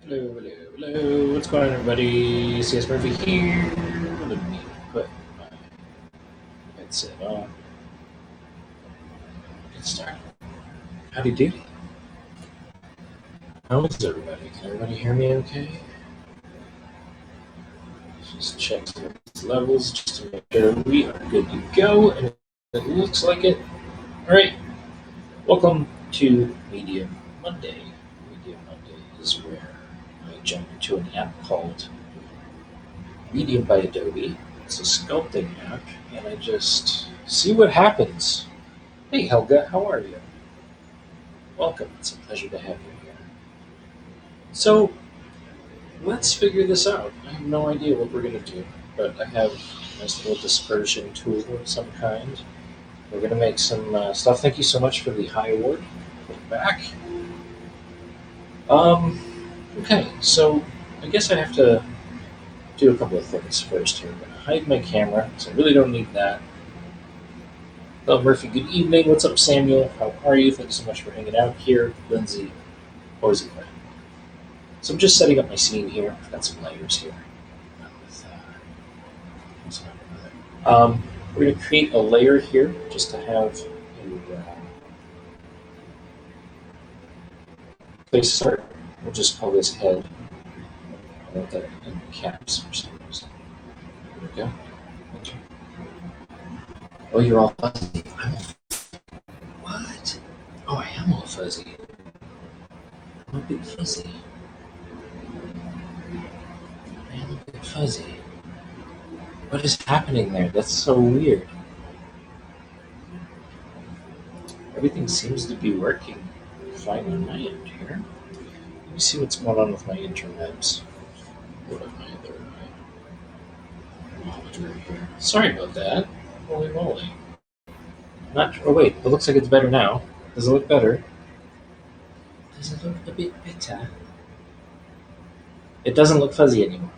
Hello, hello, hello. What's going on, everybody? CS Murphy here. Let me put my headset on. Get started. Howdy doody. How is everybody? Can everybody hear me okay? Just check some of these levels just to make sure we are good to go. And it looks like it. Alright. Welcome to Medium Monday. Medium Monday is where I jump into an app called Medium by Adobe. It's a sculpting app, and I just see what happens. Hey Helga, how are you? Welcome. It's a pleasure to have you here. So let's figure this out. I have no idea what we're going to do, but I have a nice little dispersion tool of some kind. We're going to make some stuff. Thank you so much for the high award. Put it back. Um, okay, so I guess I have to do a couple of things first here. I'm going to hide my camera, because I really don't need that. Hello, Murphy. Good evening. What's up, Samuel? How are you? Thanks so much for hanging out here. Lindsay, Horsey. So I'm just setting up my scene here. I've got some layers here. We're going to create a layer here just to have a place to start. We'll just call this head. I want that in caps for some reason. There we go. Enter. Oh, you're all fuzzy. What? Oh, I am all fuzzy. I'm a bit fuzzy. I am a bit fuzzy. What is happening there? That's so weird. Everything seems to be working fine on my end here. Let me see what's going on with my internets. What of my other monitor here? Sorry about that. Holy moly. Not. Oh wait, it looks like it's better now. Does it look better? Does it look a bit better? It doesn't look fuzzy anymore.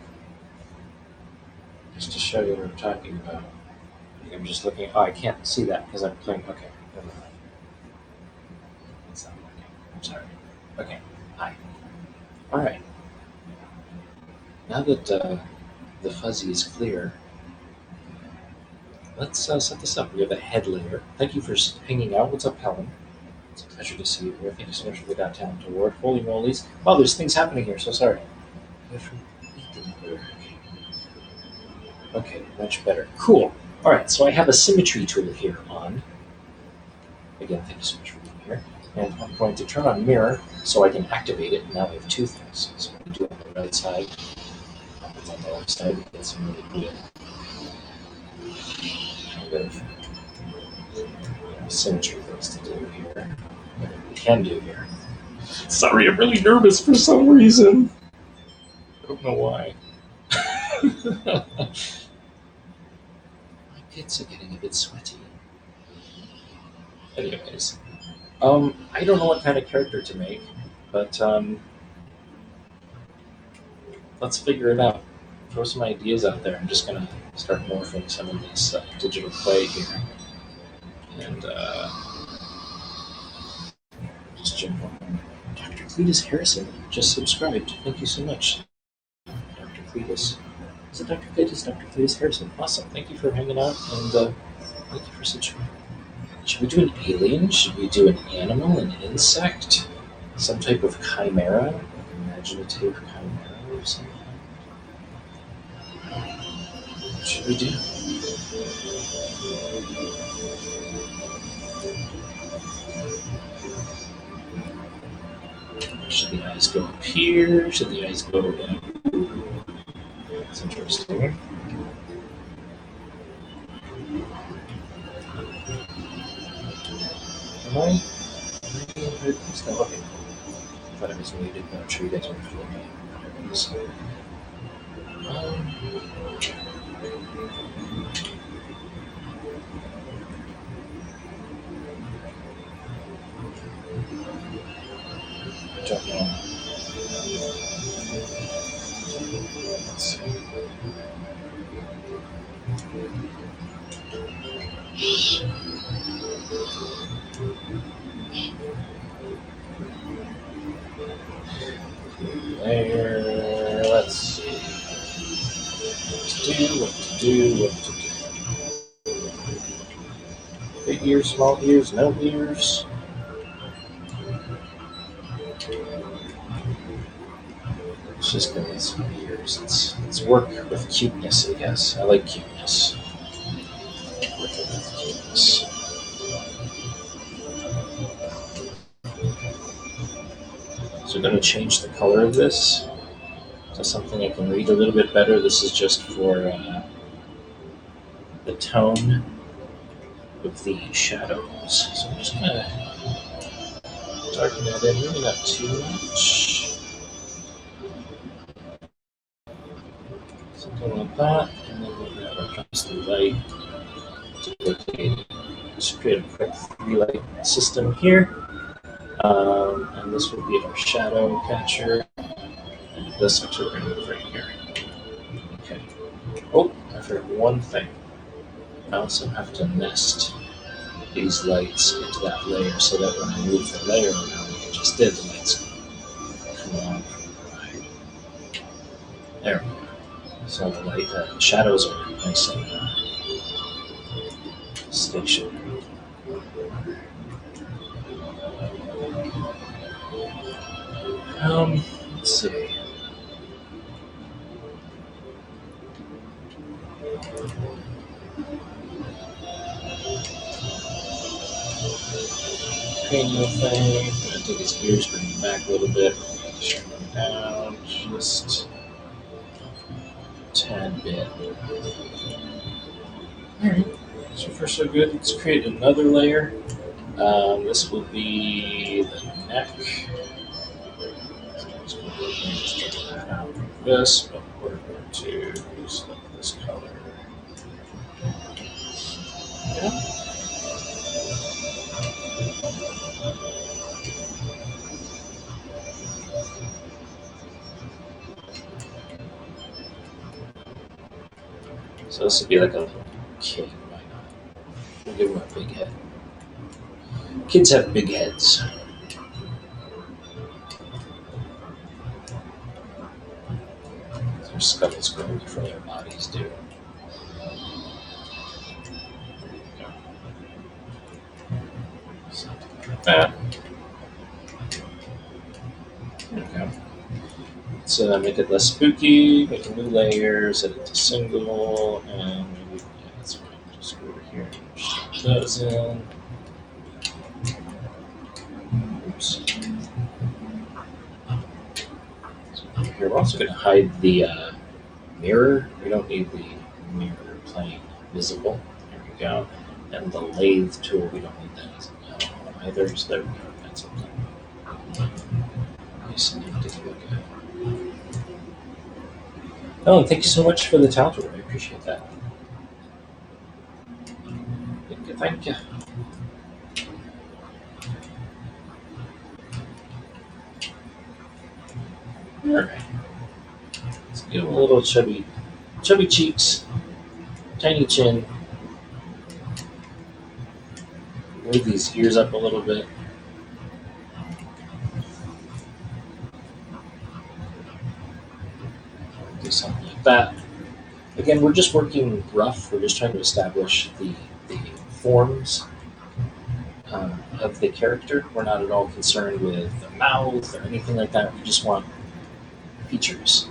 Just to show you what I'm talking about. I'm just looking. Oh, I can't see that because I'm playing. Okay, never mind. It's not working. I'm sorry. Okay. Hi. All right. Now that the fuzzy is clear, let's set this up. We have a head layer. Thank you for hanging out. What's up, Helen? It's a pleasure to see you here. Thank you so much for the Got Talent Award. Holy molies. Wow, there's things happening here. So sorry. Okay, much better. Cool. All right, so I have a symmetry tool here on. Again, thank you so much for being here. And I'm going to turn on mirror so I can activate it. And now we have two things. So I'm going to do it on the right side. It's on the left side. We get some really good kind of symmetry things to do here. What we can do here. Sorry, I'm really nervous for some reason. I don't know why. My pits are getting a bit sweaty. Anyways, I don't know what kind of character to make, but let's figure it out. Throw some ideas out there. I'm just gonna start morphing some of this digital clay here, and just jump on. Dr. Cletus Harrison just subscribed. Thank you so much, Dr. Cletus. Is it Dr. Cletus? Dr. Cletus Harrison. Awesome. Thank you for hanging out, and thank you for subscribing. Should we do an alien? Should we do an animal, an insect? Some type of chimera? Like imaginative chimera or something? What should we do? Should the eyes go up here? Should the eyes go down? That's interesting. Am I being heard? No, okay. I thought I was muted, but I'm sure you guys are feeling me. So, I don't know. Let's see. there. Let's see. What to do. Big ears, small ears, no ears. It's just gonna be some ears. It's work with cuteness, I guess. I like cuteness. Working with cuteness. So I'm going to change the color of this to something I can read a little bit better. This is just for the tone of the shadows. So I'm just going to darken that in, maybe not too much. Something like that. And then we're going to adjust the light to just create a quick 3-light system here. And this will be our shadow catcher. And this actually we're going to move right here. Okay. Oh, I forgot one thing. I also have to nest these lights into that layer so that when I move the layer around, like I just did, the lights come on from the right. There we go. So the shadows are nice and stationary. Let's see. Cranial thing. I'm gonna take his ears, bring them back a little bit, turn them down just a tad bit. Alright, so far so good. Let's create another layer. This will be the neck. So I'm just going to take that out like this, but we're going to use this color. Yeah. So this would be like a little kid, why not? We'll give him a big head. Kids have big heads. Their skulls grow before their bodies do. Something like that. There we go. So make it less spooky, make a new layer, set it to single, and maybe, yeah, that's fine. Just go over here and push those in. Oops. So here we're also going to hide the mirror. We don't need the mirror plane visible. There we go. And the lathe tool, we don't need that either. So there we go. That's something nice and neat to look at. Oh, thank you so much for the talent. I appreciate that. Thank you. All right. Let's give him a little chubby cheeks, tiny chin. Move these ears up a little bit. Do something like that. Again, we're just working rough. We're just trying to establish the forms of the character. We're not at all concerned with the mouth or anything like that. We just want features,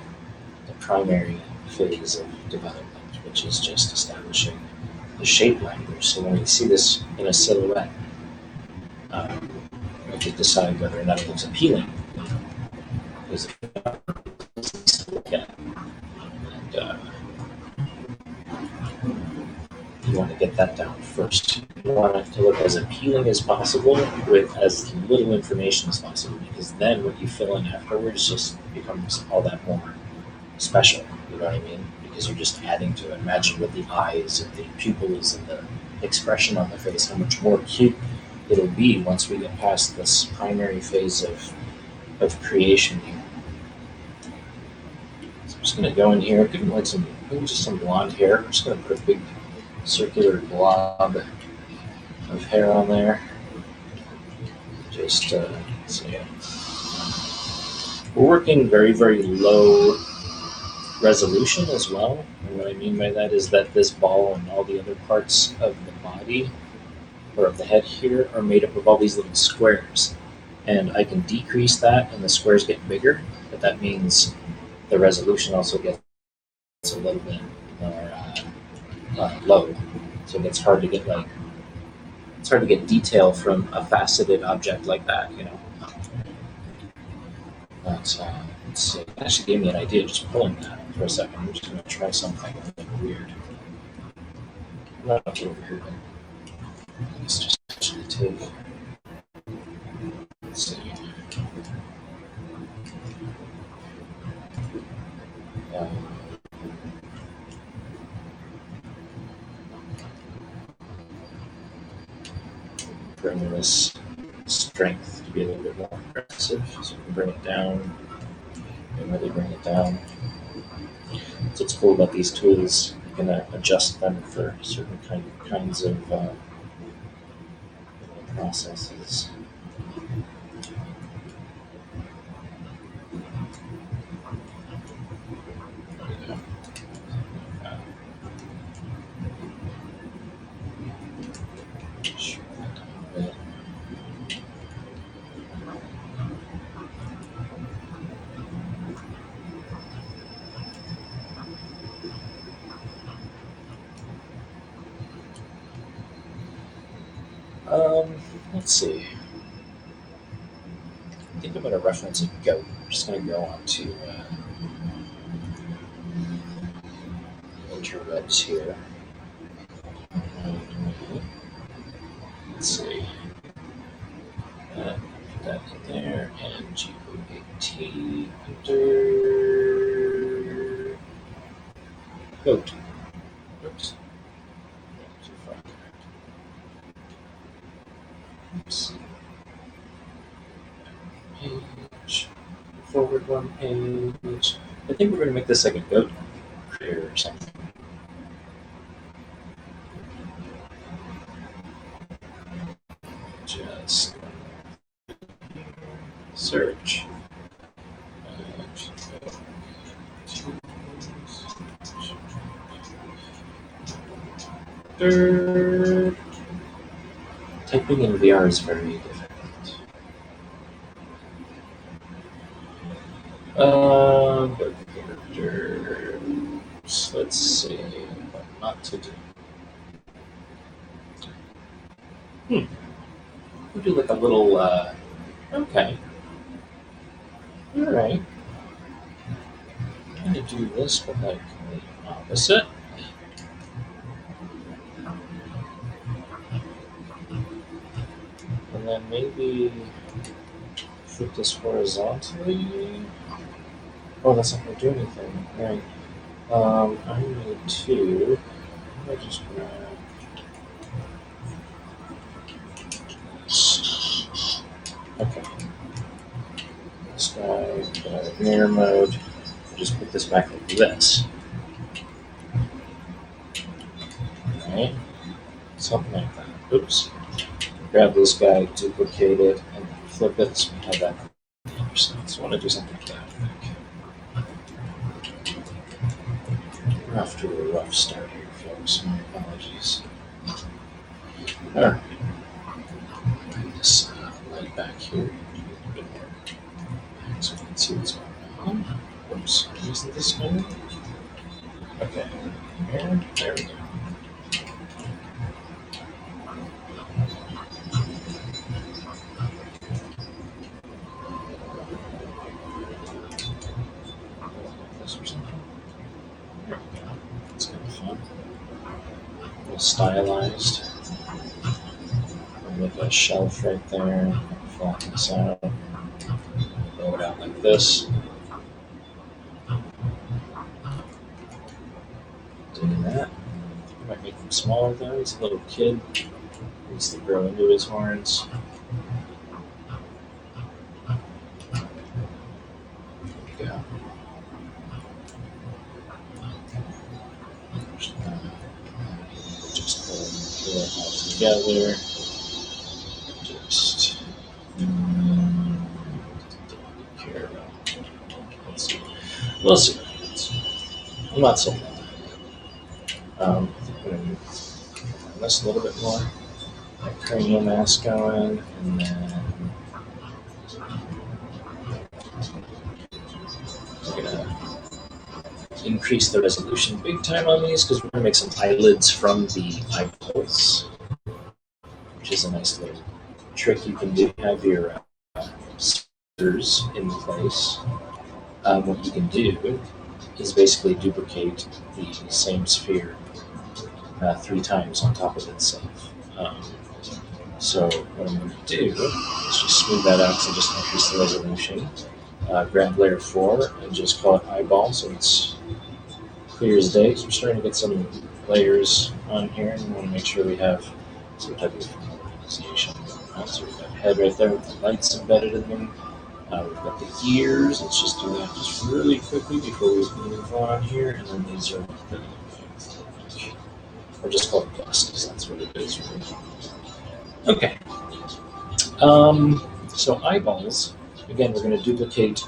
the primary phase of development, which is just establishing the shape language. So when we see this in a silhouette, we have to decide whether or not it looks appealing. Because you want to get that down first. You want it to look as appealing as possible with as little information as possible, because then what you fill in afterwards just becomes all that more special. You know what I mean? Because you're just adding to it. Imagine with the eyes and the pupils and the expression on the face, how much more cute it'll be once we get past this primary phase of creation here. So I'm just going to go in here, give him like maybe just some blonde hair. I'm just going to put a big circular blob of hair on there. Just so yeah. We're working very, very low resolution as well. And what I mean by that is that this ball and all the other parts of the body or of the head here are made up of all these little squares. And I can decrease that and the squares get bigger, but that means the resolution also gets a little bit more low. So it gets hard to get it's hard to get detail from a faceted object like that, you know. But let's see. It actually gave me an idea just pulling that for a second. I'm just going to try something weird. Not up over here, but let's just actually take. Let's see. Bring this strength to be a little bit more aggressive, so we can bring it down and really bring it down. So what's cool about these tools, you can adjust them for certain kinds of processes. Let's see. I think I'm going to reference a goat. I'm just going to go on to interwebs here. Let's see. Put that in there, and GOAT under goat. Oops. Too far. Oops. Page. Forward one page. I think we're going to make this like a goat here or something. Just search. Typing in VR is very difficult. Let's see what not to do. We'll do like a little, okay. Alright. I'm gonna do this, but like the opposite. And then maybe flip this horizontally. Oh, that's not gonna do anything. Right. I need to. I just grab. Okay. This guy, mirror mode. Just put this back like this. Alright. Something like that. Oops. Grab this guy, duplicate it, and flip it so we have that on the other side. So I want to do something like that. We're off to a rough start here, folks. My apologies. Alright. Bring this light back here. So we can see what's going on. Whoops. Isn't this one? Okay. And there we go. Stylized with a shelf right there, flatten this out, blow it out like this. Doing that. I might make him smaller though, he's a little kid. He needs to grow into his horns. There we go. Just pull it all together. Just care about We'll see what happens. I'm not sold on that. I think we're going to move this a little bit more. That cranial mass going, and then we're going to increase the resolution big time on these because we're going to make some eyelids from the eyeballs, which is a nice little trick you can do. Have your scissors in place. What you can do is basically duplicate the same sphere 3 times on top of itself. So what I'm going to do is just smooth that out and just increase the resolution. Grab layer 4 and just call it eyeball so it's clear as day. So we're starting to get some layers on here, and we want to make sure we have some type of organization. So we've got head right there with the lights embedded in them. We've got the ears. Let's just do that just really quickly before we move on here. And then these are the, or just call it dust because that's what it is. Right? Okay. So eyeballs. Again, we're going to duplicate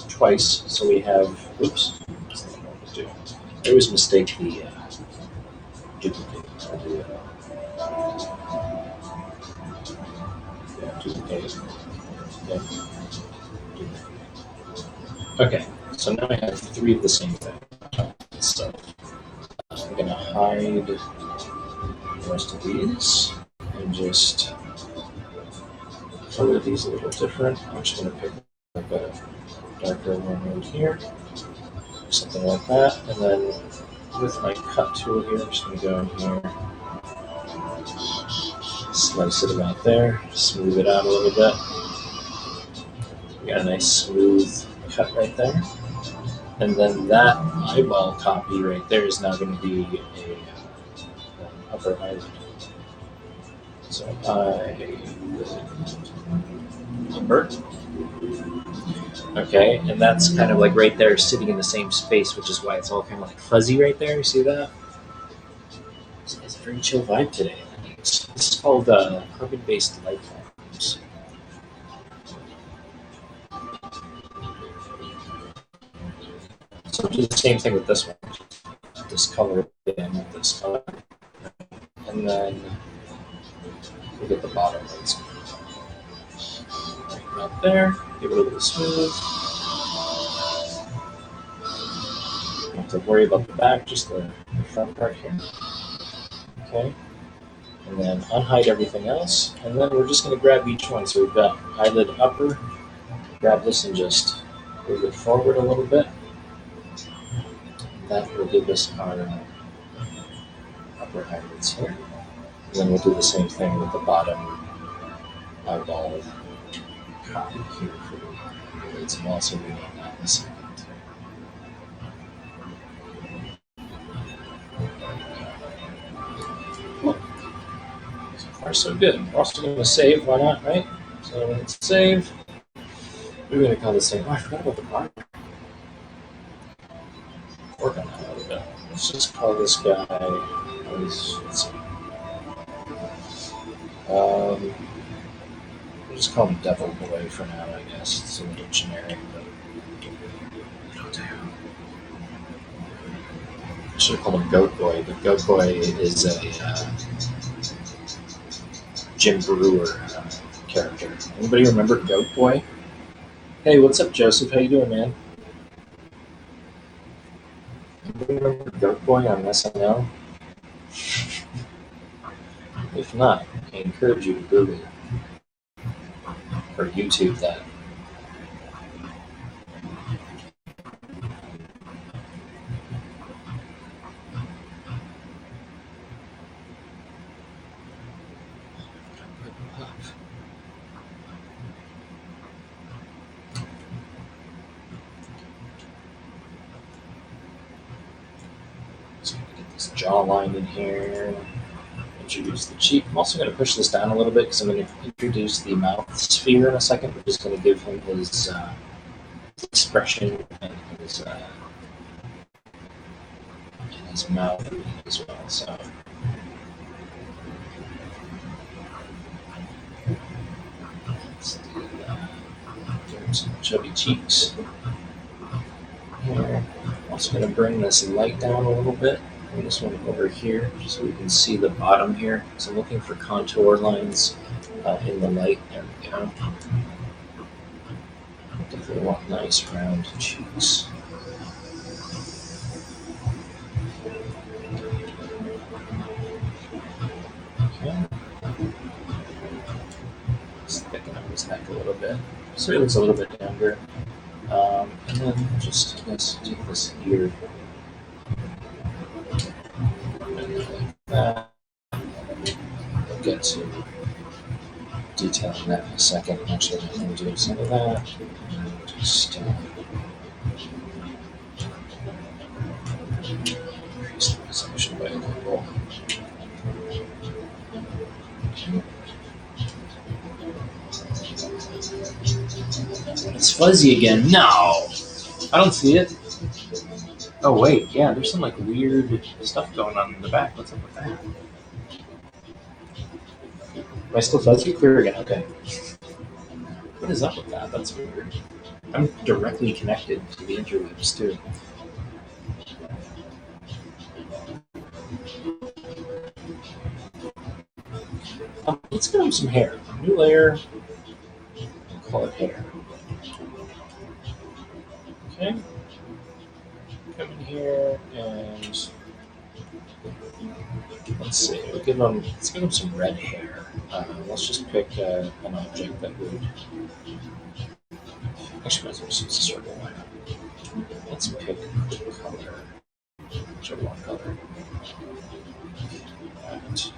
twice. So we have. Whoops. That's not what I want to do. I always mistake the duplicate. Duplicate. Okay, so now I have 3 of the same thing. So I'm going to hide the rest of these and just color these a little different. I'm just going to pick like a darker one right here, something like that. And then with my cut tool here, I'm just going to go in here, slice it about there, smooth it out a little bit. We got a nice smooth cut right there. And then that eyeball copy right there is now going to be an upper eyelid. So upper. Okay, and that's kind of like right there sitting in the same space, which is why it's all kind of like fuzzy right there. You see that? It's a very chill vibe today. This is called carbon-based light forms. So do the same thing with this one. Discolor it in with this color. And then we get the bottom ones. Right up there. Give it a little smooth. Don't have to worry about the back, just the front part here. Okay. And then unhide everything else. And then we're just going to grab each one. So we've got eyelid upper. Grab this and just move it forward a little bit. That will give us our upper eyelids here. And then we'll do the same thing with the bottom eyeball copy here for the eyelids. And we'll also rename that in a second. Cool. So far, so good. We're also going to save. Why not, right? So let's save. We're going to call this thing. Oh, I forgot about the bar. Work on that a little bit. Let's just call this guy. Let's see. We'll just call him Devil Boy for now, I guess. It's a little generic, but it'll do. I should have called him Goat Boy, but Goat Boy is a Jim Brewer character. Anybody remember Goat Boy? Hey, what's up, Joseph? How you doing, man? Remember Goat Boy on SNL? If not, I encourage you to Google or YouTube that. So I'm going to get this jawline in here. Introduce the cheek. I'm also going to push this down a little bit because I'm going to introduce the mouth sphere in a second, which is going to give him his expression and his mouth as well. So let's do that. Give him some chubby cheeks. here. I'm also going to bring this light down a little bit. Bring this one over here just so we can see the bottom here. So I'm looking for contour lines in the light. There we go. Definitely want nice round cheeks. Okay. Let's thicken up his neck a little bit so he looks a little bit younger. And then just, I guess, take this ear like that. We'll get to detailing that in a second. Actually, I'm going to do some of that. Just increase the resolution by a couple. It's fuzzy again. No! I don't see it. Oh, wait. Yeah, there's some like weird stuff going on in the back. What's up with that? Am I still fuzzy? Clear again. Okay. What is up with that? That's weird. I'm directly connected to the interwebs too. Let's get on some hair. New layer. We'll call it hair. Okay. Come in here and let's see. Let's give them some red hair. Let's just pick an object that would. Actually, might as well just use a circle. Why not? Let's pick a color. Whichever one color. Right.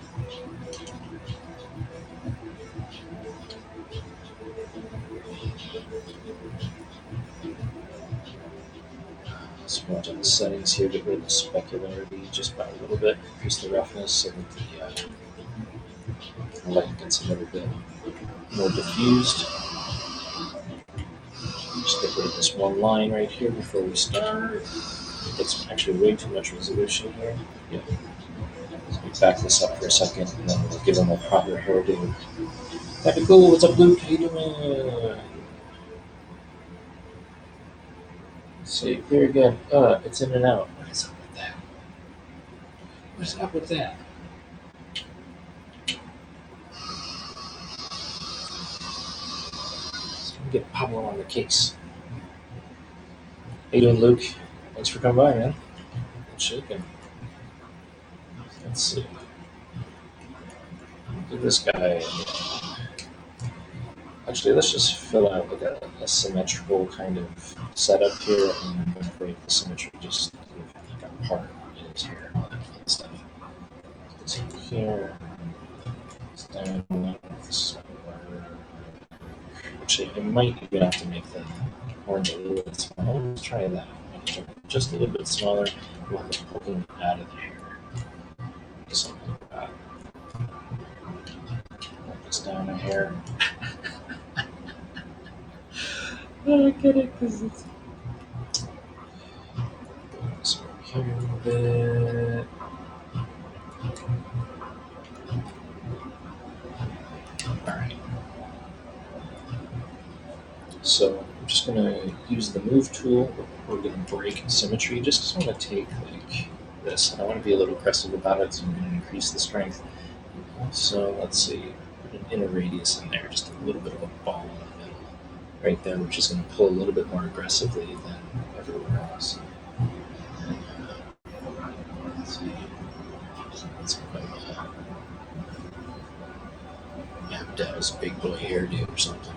So we'll go to the settings here, get rid of the specularity just by a little bit, increase the roughness so that the light gets a little bit more diffused. Just get rid of this one line right here before we start. It's actually way too much resolution here. Yeah. So we back this up for a second and then we'll give them a proper hairdo. That'd be cool. What's up, Luke? How you doing? See, very good. It's in and out. What is up with that? What is up with that? Let's get Pablo on the case. How you doing, Luke? Thanks for coming by, man. Good shaking. Let's see. Give this guy. Actually, let's just fill out like a symmetrical kind of setup here, and I'm going to break the symmetry just like a part in his hair and all that fun stuff. This in here. It's down. This actually, I might even have to make the orange a little bit smaller. Let's try that. Just a little bit smaller. We'll have it poking out of the hair. Something like that. Work this down a hair. I get it because it's. So here a little bit. Alright. So I'm just going to use the move tool. We're going to break symmetry just because I want to take like this and I want to be a little aggressive about it, so I'm going to increase the strength. So let's see, put an inner radius in there, just a little bit of a ball in the middle right there, which is going to pull a little bit more aggressively than everywhere else. Let's see. Let's put Abdel's big boy hairdo or something.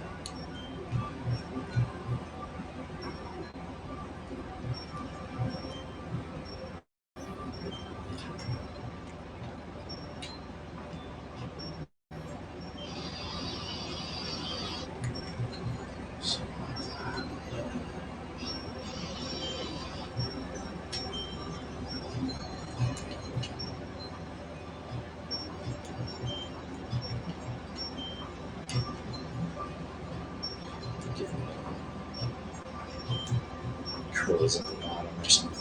Curls at the bottom or something.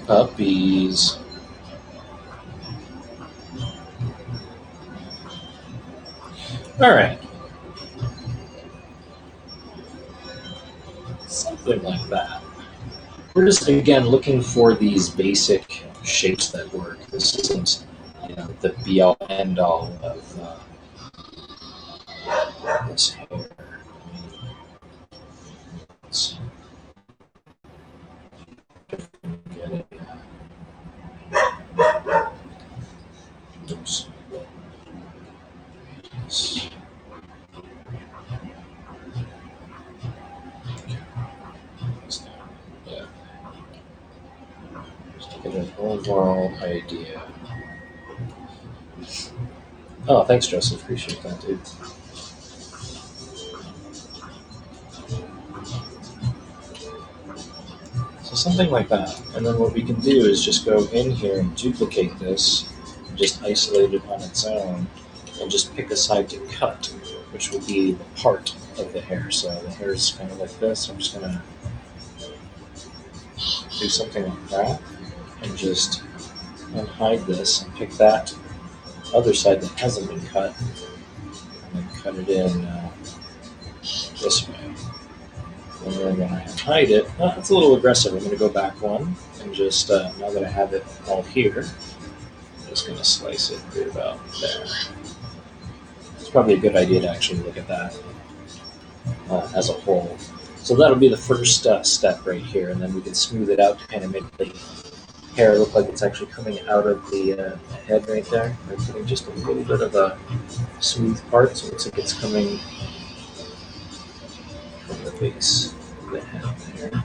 Puppies. All right. Something like that. We're just again looking for these basic shapes that work. This isn't, the be all end all of this hair. Let's get it. Oops. Yes. Yeah. Just to get an overall idea. Oh, thanks, Joseph. Appreciate that, dude. So something like that. And then what we can do is just go in here and duplicate this, and just isolate it on its own, and just pick a side to cut, which will be the part of the hair. So the hair is kind of like this. I'm just going to do something like that, and just unhide this, and pick that other side that hasn't been cut, and then cut it in this way. And then when I hide it, it's a little aggressive. I'm going to go back one and just, now that I have it all here, I'm just going to slice it right about there. It's probably a good idea to actually look at that as a whole. So that'll be the first step right here, and then we can smooth it out to kind of make the hair look like it's actually coming out of the head right there. By putting just a little bit of a smooth part, so it looks like it's coming from the base of the head there.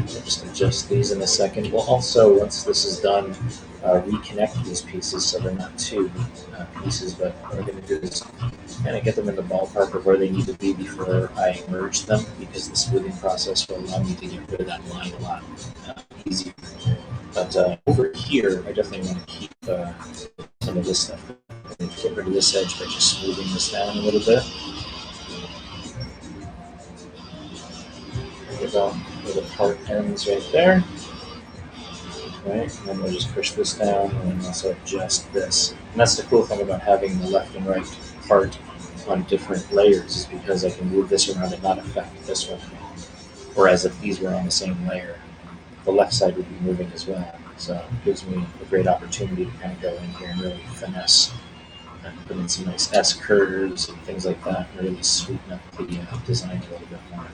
Just adjust these in a second. We'll also, once this is done, reconnect these pieces so they're not two pieces, but what we're going to do is kind of get them in the ballpark of where they need to be before I merge them, because the smoothing process will allow me to get rid of that line a lot easier. But over here, I definitely want to keep some of this stuff. I'm going to get rid of this edge by just smoothing this down a little bit. About where the part ends right there. Right, and then we'll just push this down and then also adjust this. And that's the cool thing about having the left and right part on different layers, is because I can move this around and not affect this one. Whereas if these were on the same layer, the left side would be moving as well. So it gives me a great opportunity to kind of go in here and really finesse and put in some nice S curves and things like that, and really sweeten up the design a little bit more.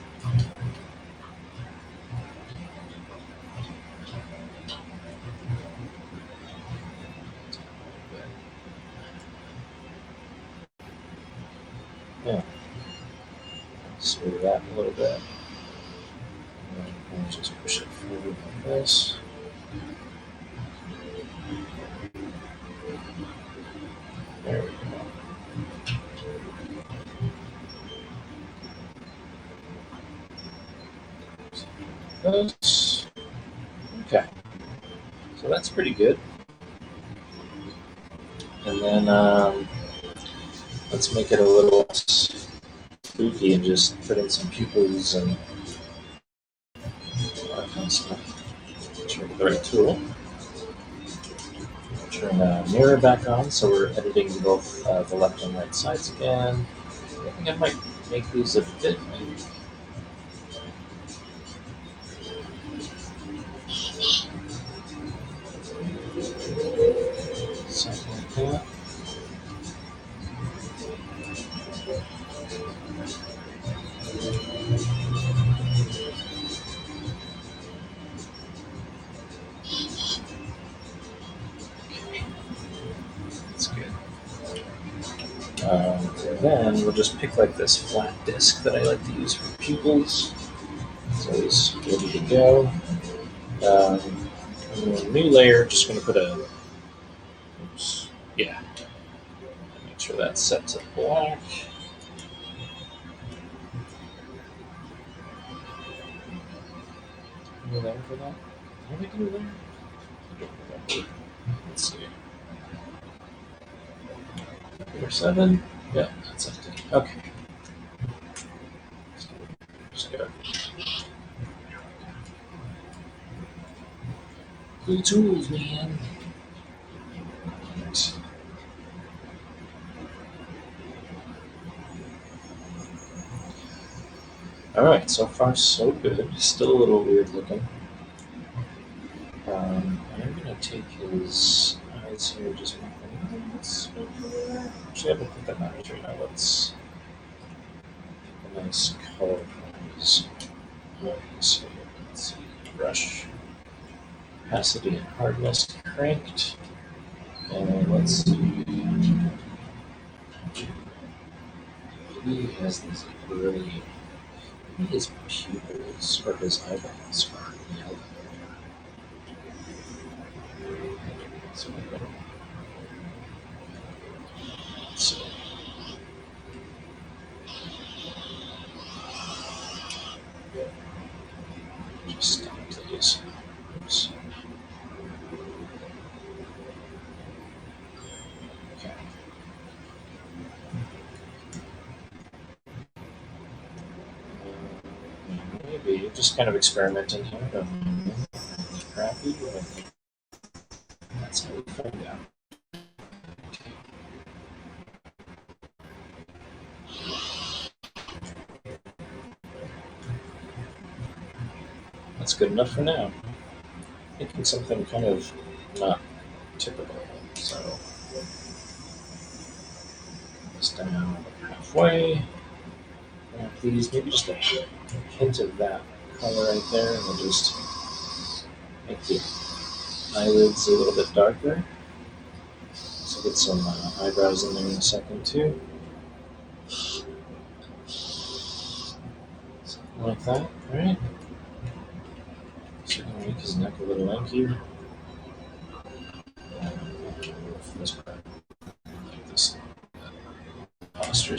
Yeah. Smooth that a little bit. And just push it forward like this. There we go. This. Okay. So that's pretty good. And then let's make it a little less spooky and just put in some pupils and all that kind of stuff. Turn the right tool. Turn the mirror back on, so we're editing both the left and right sides again. I think I might make these a bit maybe. Something like that. That's good. Then we'll just pick like this flat disc that I like to use for pupils. It's always ready to go. And then new layer, just going to put a, oops, yeah, make sure that's set to black. Any there for that? What did I do there? I don't remember. Let's see. Number 7. Yeah, that's empty. Okay. Just go. Cool tools, man. Right. Alright, so far so good. Still a little weird looking. I'm gonna take his eyes here, just actually, I haven't put them out right now. Let's pick a nice color for his eyes here. Let's see. Brush. Opacity and hardness cranked. And let's see. He has these really. Maybe his pupils or his eyeballs are yellow. So, just stop, please. Oops. Okay. Maybe just kind of experimenting here. Crappy, but that's how we find out. That's good enough for now. Thinking something kind of not typical. So just down halfway. Please, maybe just a hint of that color right there, and we'll just make the eyelids a little bit darker. So get some eyebrows in there in a second too. Something like that, alright? So I'm gonna make his neck a little lanky. This part, like this posture.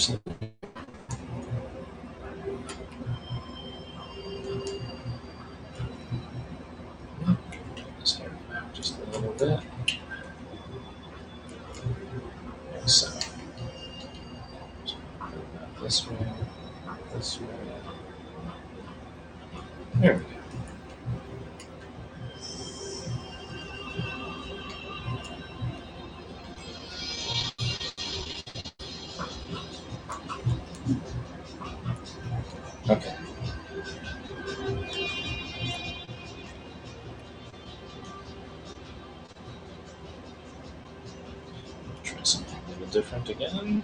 His hair back just a little bit. So, this way, this way. There we go. Okay. Try something a little different again.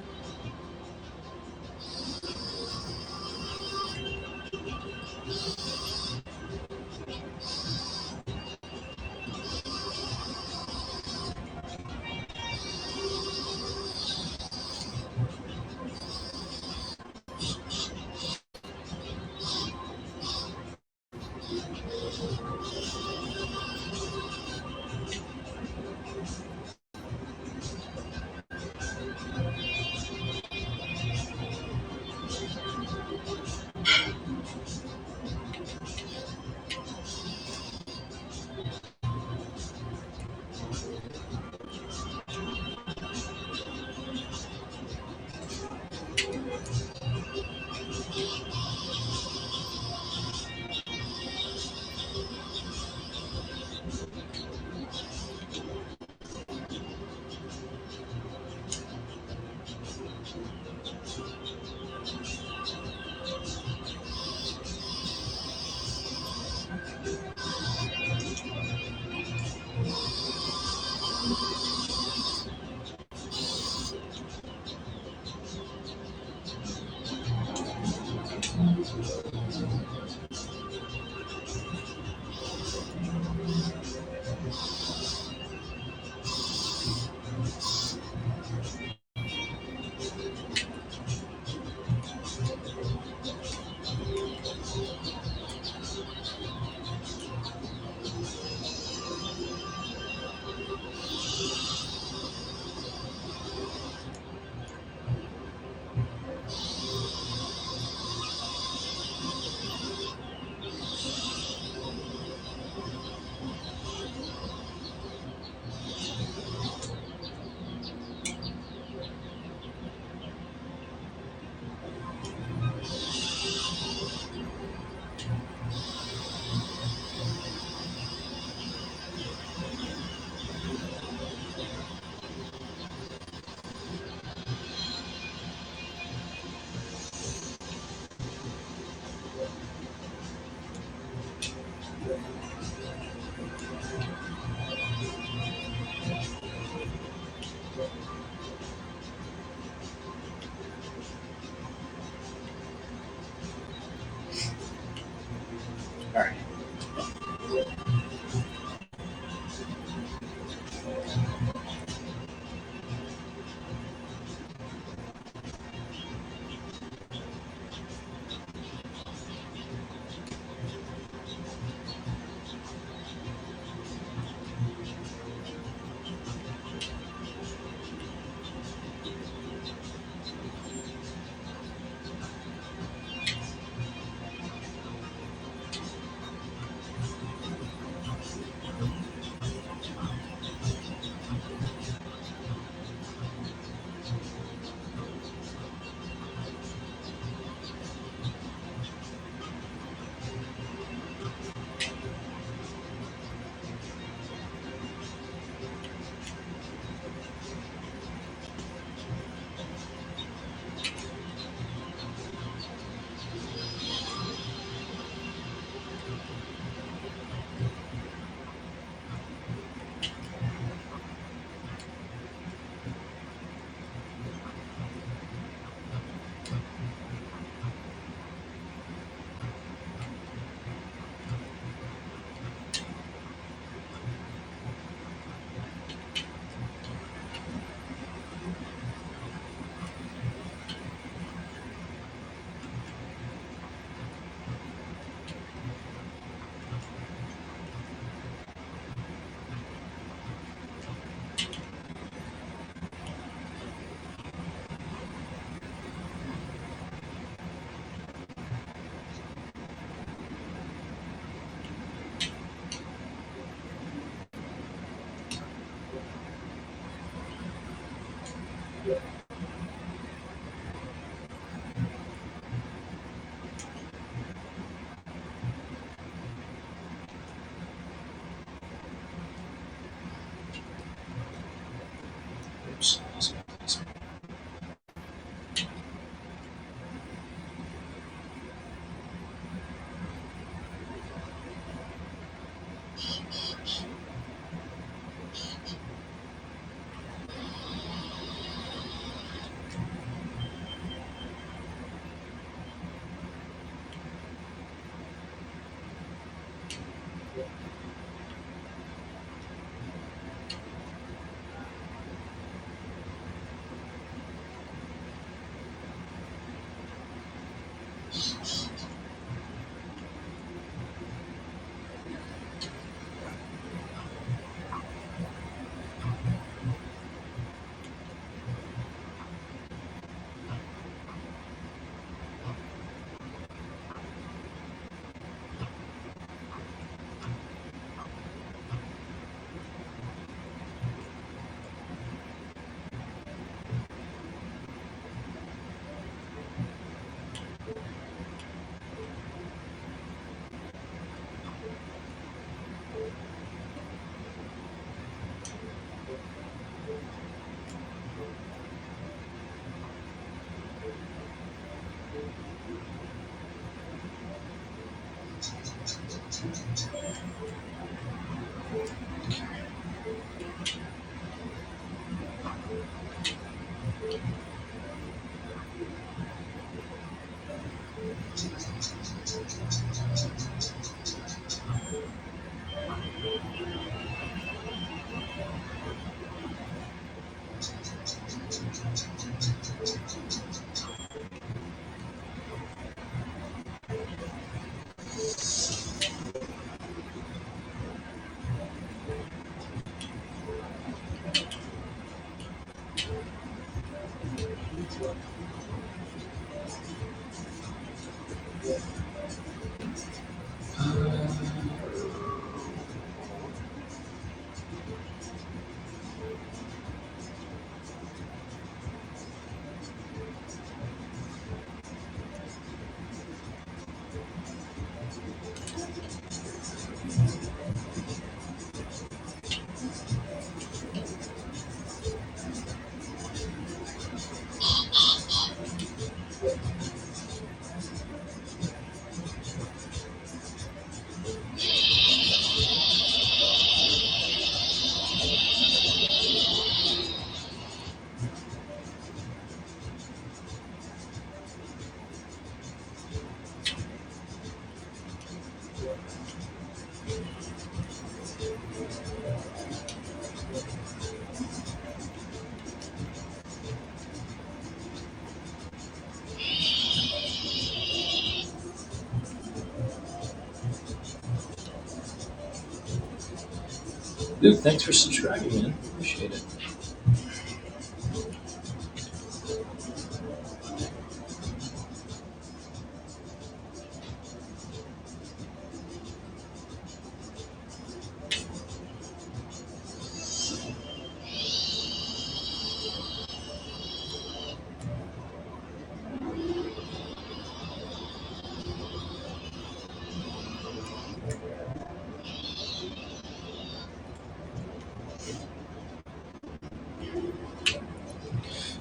Luke, thanks for subscribing, man. Appreciate it.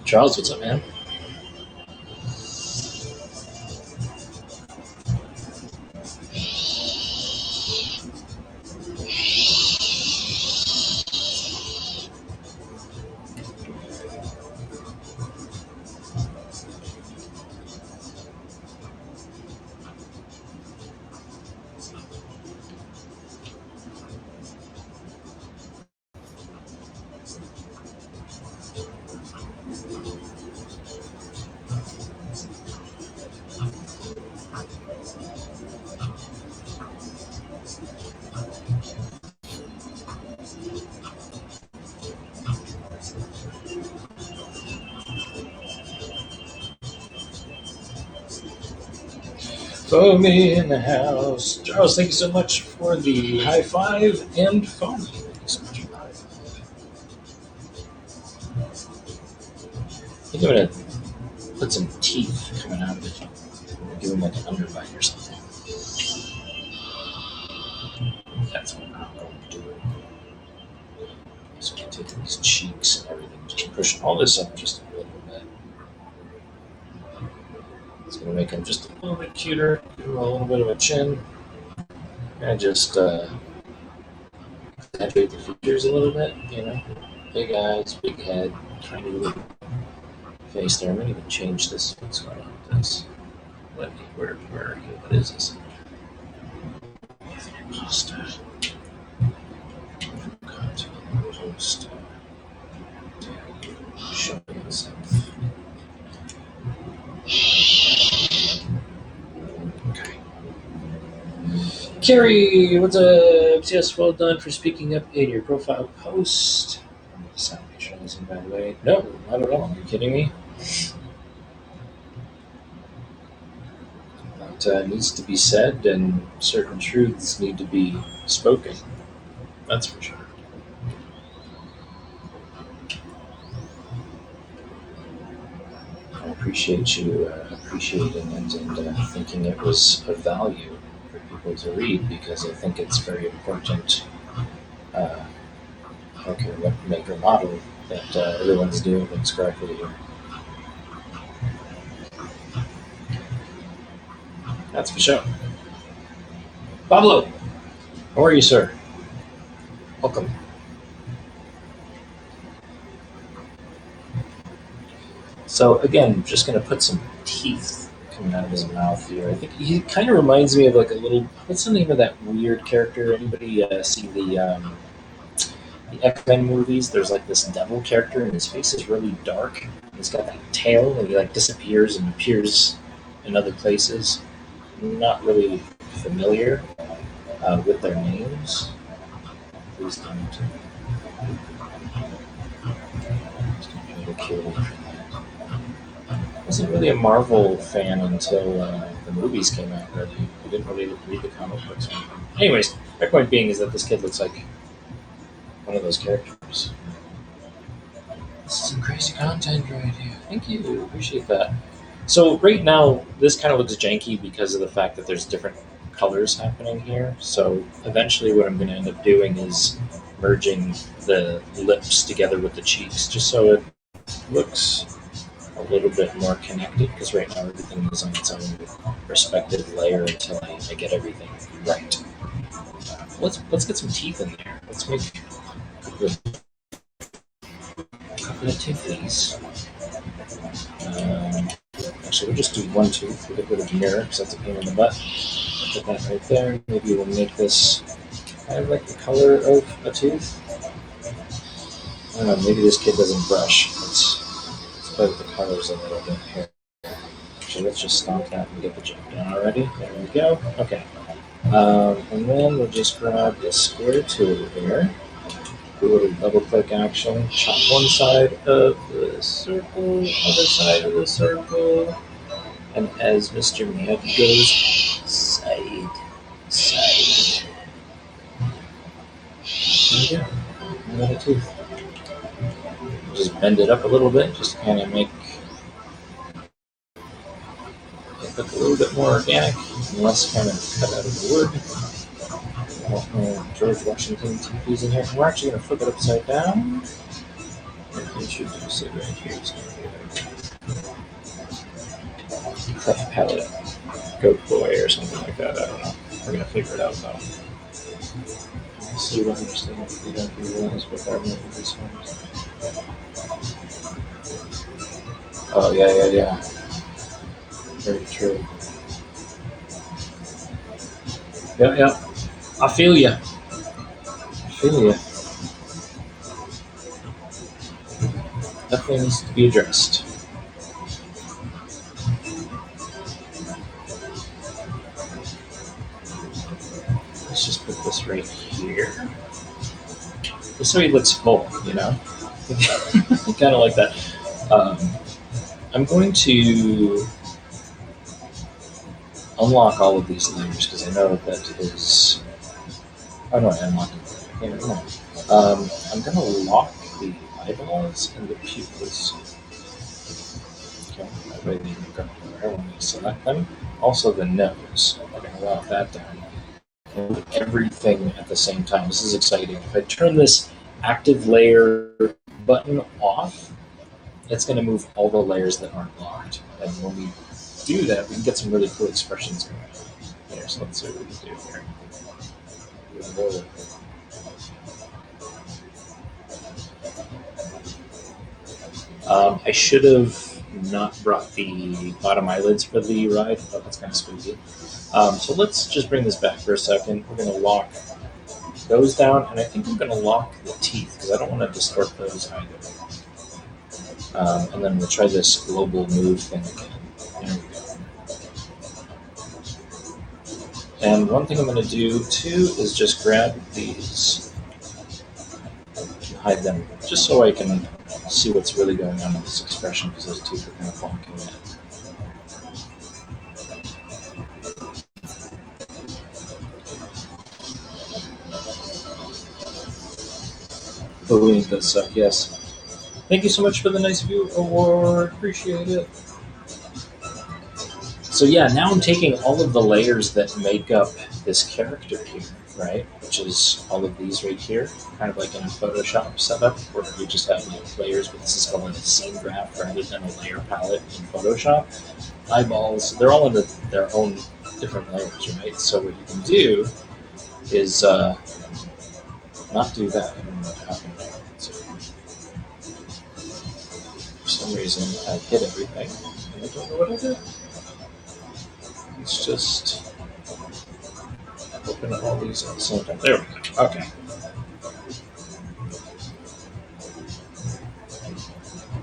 Charles, what's up, man? Foamy in the house. Charles, thank you so much for the high five and foamy. Thank you so much for the high five. I think I'm gonna put some teeth coming out of it. Give him like an underbite or something. That's what I'm going to do. So I'm taking these cheeks and everything, just pushing all this up just a little bit. It's gonna make him just a little bit cuter. Give him a little bit of a chin, and just exaggerate the features a little bit, you know? Big eyes, big head, tiny little face there. I might even change this. What's going on with this? Where are you? What is this? Anthony Costa. Post. Showing himself. Okay. Carrie, what's up? Yes, well done for speaking up in your profile post. Sound patronizing, by the way. No, not at all. Are you kidding me? That needs to be said, and certain truths need to be spoken. That's for sure. I appreciate you appreciating it and thinking it was of value for people to read because I think it's very important. I don't care what make or model that everyone's doing things correctly here. That's for sure. Pablo, how are you, sir? Welcome. So again, just going to put some teeth coming out of his mouth here. I think he kind of reminds me of like a little. What's the name of that weird character? Anybody see the X-Men movies? There's like this devil character, and his face is really dark. He's got that tail, and he like disappears and appears in other places. Not really familiar with their names. Please don't. Ridiculed. Wasn't really a Marvel fan until the movies came out. Really, I didn't really read the comic books. Or anything. Anyways, my point being is that this kid looks like one of those characters. This is some crazy content right here. Thank you, appreciate that. So right now, this kind of looks janky because of the fact that there's different colors happening here. So eventually, what I'm going to end up doing is merging the lips together with the cheeks, just so it looks a little bit more connected, because right now everything is on its own respective layer until I get everything right. Let's get some teeth in there. Let's make a couple of toothies. Actually, we'll just do one tooth. We'll get rid of the mirror because that's a pain in the butt. Put that right there. Maybe we'll make this kind of like the color of a tooth. I don't know. Maybe this kid doesn't brush. Let's play with the colors a little bit here. So let's just stomp that and get the job done already. There we go. Okay. And then we'll just grab the square tool here. Do a little double click action. Chop one side of the circle, other side of the circle. And as Mr. Miyagi goes, side. There we go. Another tooth. Just bend it up a little bit, just to kind of make it look a little bit more organic and less kind of cut out of the wood. George Washington teepees in here. And we're actually going to flip it upside down. And introduce it right here. It's going to be like cleft palate, goat boy, or something like that. I don't know. We're going to figure it out though. Let's see what understand if we don't do ones before we do this one. Oh, yeah. Very true. Yep. I feel ya. Definitely needs to be addressed. Let's just put this right here. This way it looks full, you know? Kind of like that. I'm going to unlock all of these layers because I know that is. Oh no, I unlocked it. Yeah, no. I'm going to lock the eyeballs and the pupils. Okay, that way they can go where I want to select them. Also the nose. I'm going to lock that down. And everything at the same time. This is exciting. If I turn this active layer button off, it's going to move all the layers that aren't locked. And when we do that, we can get some really cool expressions going on here. So let's see what we can do here. I should have not brought the bottom eyelids for the ride, but that's kind of spooky. So let's just bring this back for a second. We're going to lock those down, and I think I'm going to lock the teeth because I don't want to distort those either. And then we'll try this global move thing again. There we go. And one thing I'm going to do too is just grab these and hide them, just so I can see what's really going on with this expression, because those teeth are kind of blocking it. Bullying does suck, yes. Thank you so much for the nice view award. Appreciate it. So yeah, now I'm taking all of the layers that make up this character here, right? Which is all of these right here, kind of like in a Photoshop setup where we just have layers, but this is called like a scene graph rather than a layer palette in Photoshop. Eyeballs, they're all in their own different layers, right? So what you can do is not do that. I don't know what happened there. So, for some reason, I hit everything, and I don't know what I did. Let's just open all these at the same time. There we go. Okay.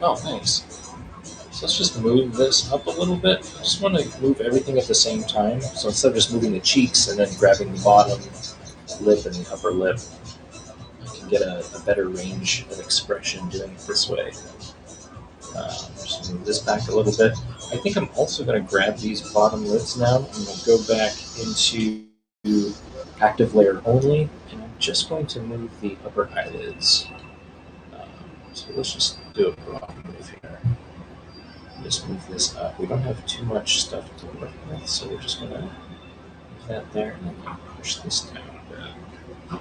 Oh, thanks. So let's just move this up a little bit. I just want to move everything at the same time. So instead of just moving the cheeks and then grabbing the bottom lip and the upper lip, I can get a better range of expression doing it this way. Just move this back a little bit. I think I'm also going to grab these bottom lids now. I'm going to go back into active layer only, and I'm just going to move the upper eyelids. So let's just do a broad move here. Just move this up. We don't have too much stuff to work with, so we're just going to move that there and then push this down a bit.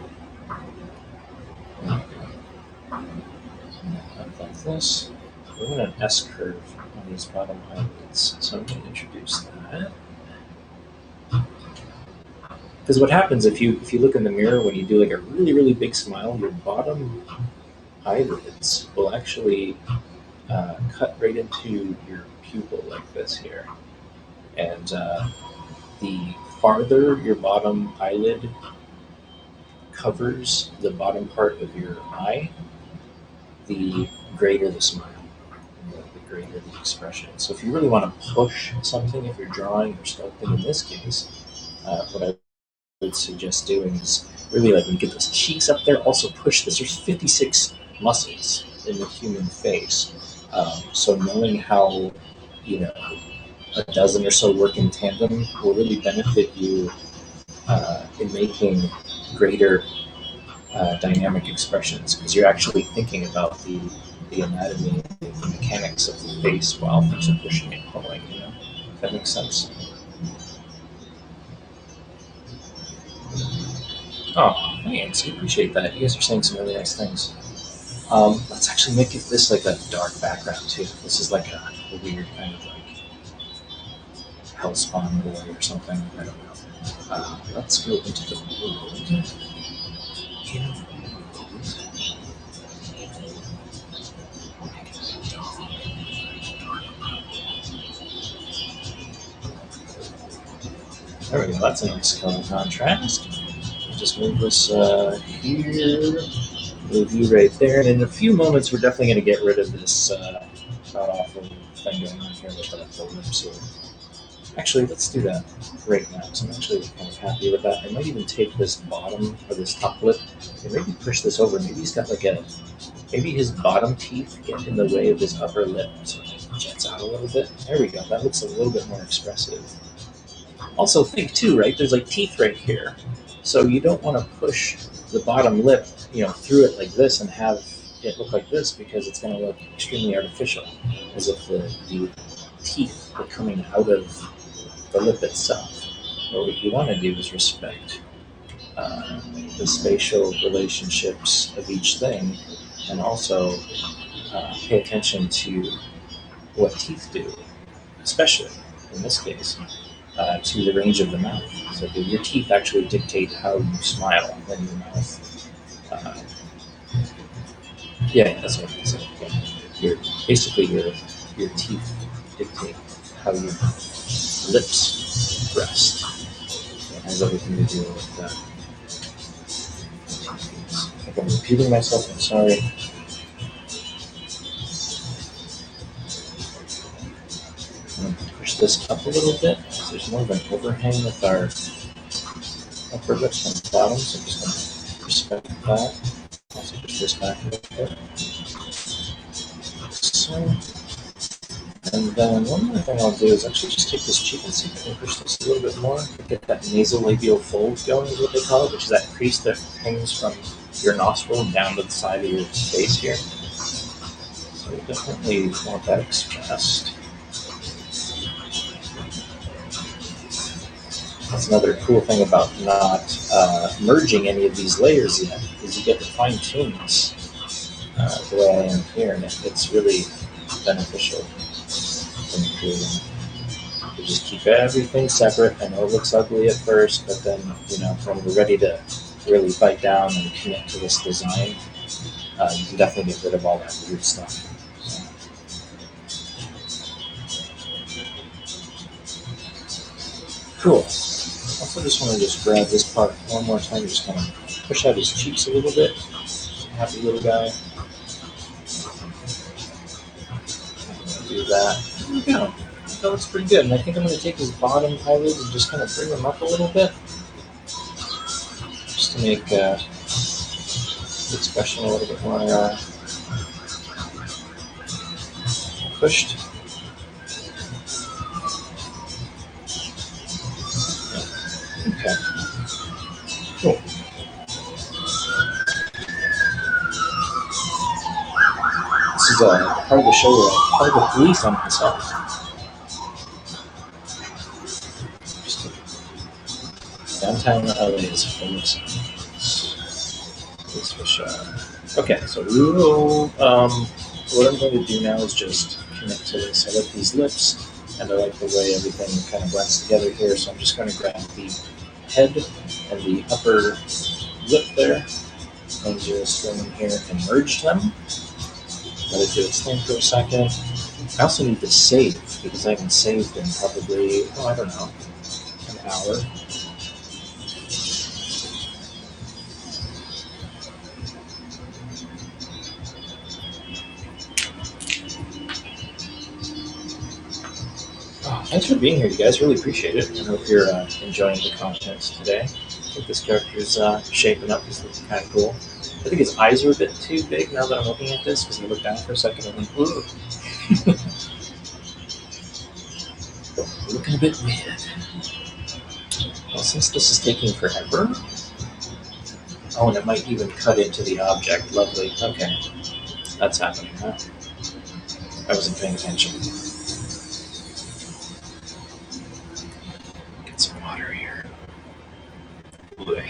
Up like this. We want an S curve on these bottom eyelids, so I'm going to introduce that. Because what happens if you look in the mirror when you do like a really, really big smile, your bottom eyelids will actually cut right into your pupil like this here. And the farther your bottom eyelid covers the bottom part of your eye, the greater the smile, the greater the expression. So if you really want to push something, if you're drawing or sculpting in this case, what I would suggest doing is really like when you get those cheeks up there, also push this. There's 56 muscles in the human face. So knowing how, a dozen or so work in tandem will really benefit you in making greater dynamic expressions, because you're actually thinking about the anatomy, the mechanics of the face while things are pushing and pulling, If that makes sense. Oh, thanks. I appreciate that. You guys are saying some really nice things. Let's actually make this like a dark background too. This is like a weird kind of like Hellspawn boy or something. I don't know. Let's go into the world. There we go. That's a nice color contrast. Just move this here. Move you right there. And in a few moments, we're definitely going to get rid of this awful thing going on here with the lips here. Actually, let's do that right now. So I'm actually kind of happy with that. I might even take this bottom or this top lip and maybe push this over. Maybe he's got maybe his bottom teeth get in the way of his upper lip, so it jets out a little bit. There we go. That looks a little bit more expressive. Also think too, right? There's like teeth right here. So you don't want to push the bottom lip, through it like this and have it look like this, because it's going to look extremely artificial, as if the teeth are coming out of the lip itself. But what you want to do is respect the spatial relationships of each thing, and also pay attention to what teeth do, especially in this case, to the range of the mouth. So your teeth actually dictate how you smile in your mouth. Yeah, that's what I said. your teeth dictate how your lips rest. It has everything to do with that. I think I'm repeating myself. I'm sorry. I'm going to push this up a little bit because there's more of an overhang with our upper lips and bottom, so I'm just going to respect that. Also push this back a little bit. So, and then one more thing I'll do is actually just take this cheek and see if I can push this a little bit more to get that nasolabial fold going, is what they call it, which is that crease that hangs from your nostril down to the side of your face here. So we definitely want that expressed. That's another cool thing about not merging any of these layers yet, is you get to fine tune this the way I am here, and it's really beneficial when you're creating. You just keep everything separate. I know it looks ugly at first, but then, when we're ready to really bite down and commit to this design, you can definitely get rid of all that weird stuff. Cool. Also just want to just grab this part one more time, just kind of push out his cheeks a little bit. Happy little guy. Do that. There we go. That looks pretty good. And I think I'm going to take his bottom eyelids and just kind of bring them up a little bit, just to make the expression a little bit more pushed. Okay. Cool. This is part of the show where I call the police on myself. Just downtown LA is full of signs. That's for sure. Okay, so we will. What I'm going to do now is just connect to this. I like these lips, and I like the way everything kind of blends together here. So I'm just going to grab the head and the upper lip there, and just go in here and merge them. Let it do its thing for a second. I also need to save, because I haven't saved in probably, I don't know, an hour. Thanks for being here, you guys. Really appreciate it. I hope you're enjoying the content today. I think this character's shaping up. He's looking kind of cool. I think his eyes are a bit too big now that I'm looking at this, because I look down for a second and I'm like, ooh. Looking a bit weird. Well, since this is taking forever. Oh, and it might even cut into the object. Lovely. Okay. That's happening, huh? I wasn't paying attention. Get some water here. Boy.